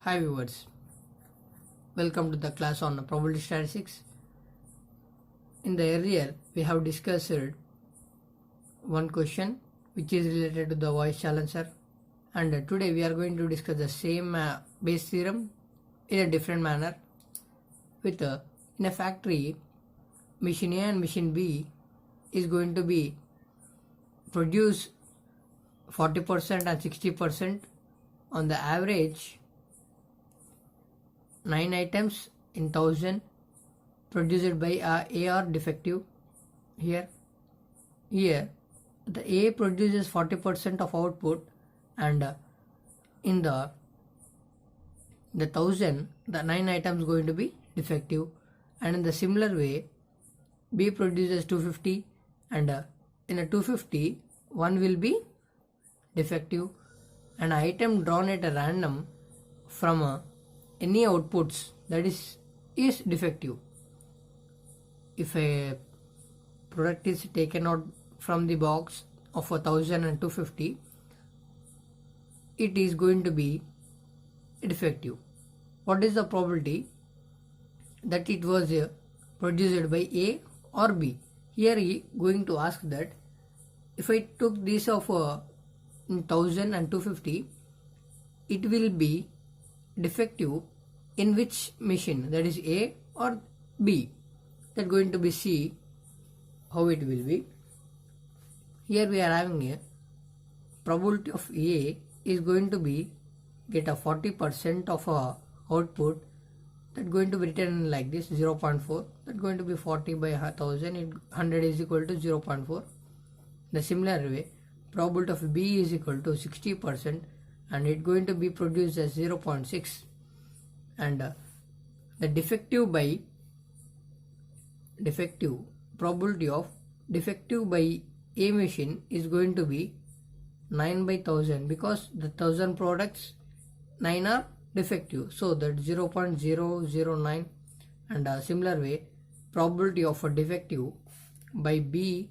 Hi viewers, welcome to the class on probability statistics. In the earlier we have discussed one question which is related to the voice challenger, and today we are going to discuss the same base theorem in a different manner. With in a factory, machine A and machine B is going to be produce 40% and 60% on the average 9 items in 1000 produced by A are defective. Here the A produces 40% of output, and in the 1000 the 9 items going to be defective, and in the similar way B produces 250, and in a 250 one will be defective. An item drawn at a random from any outputs that is defective. If a product is taken out from the box of 1000 and 250, it is going to be defective. What is the probability that it was produced by A or B? Here he going to ask that if I took this of 1000 and 250, it will be defective in which machine, that is A or B. That going to be see how it will be. Here we are having a probability of A is going to be get a 40% of output, that going to be written like this 0.4, that going to be 40 by 1000, 100 is equal to 0.4. The similar way probability of B is equal to 60%, and it going to be produced as 0.6, and the defective probability of defective by A machine is going to be 9 by 1000, because the 1000 products 9 are defective, so that 0.009. and similar way probability of a defective by B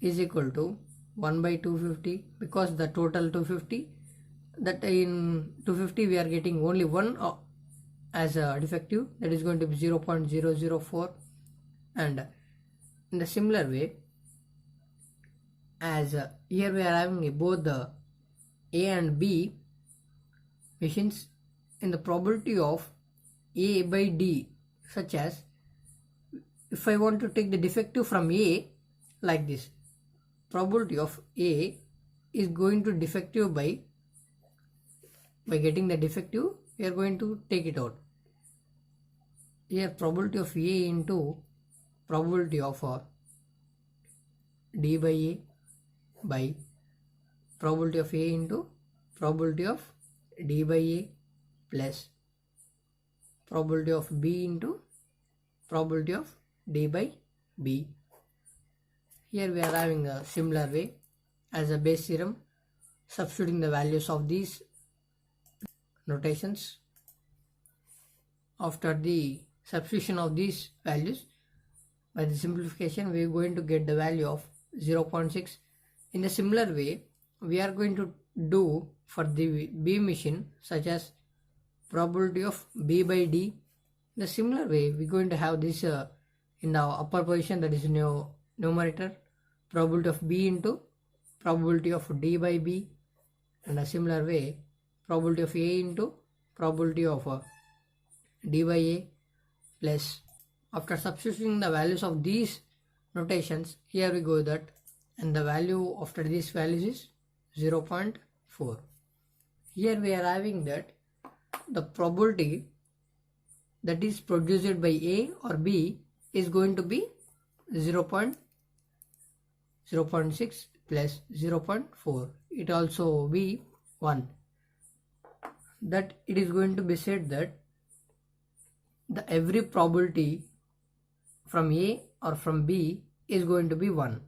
is equal to 1 by 250, because the total 250, that in 250 we are getting only one as a defective, that is going to be 0.004. and in the similar way as here we are having both the A and B machines, in the probability of A by D, such as if I want to take the defective from A like this, probability of A is going to defective by getting the defective, we are going to take it out. Here probability of A into probability of D by A by probability of A into probability of D by A plus probability of B into probability of D by B. Here we are having a similar way as a base theorem, substituting the values of these notations. After the substitution of these values by the simplification, we are going to get the value of 0.6. in a similar way we are going to do for the B machine, such as probability of B by D. In a similar way we are going to have this in the upper position, that is numerator, probability of B into probability of D by B, and a similar way probability of A into probability of D by A plus. After substituting the values of these notations, here we go that, and the value after these values is 0.4. Here we are having that the probability that is produced by A or B is going to be 0.6 plus 0.4. it also be 1. That it is going to be said that the every probability from A or from B is going to be 1.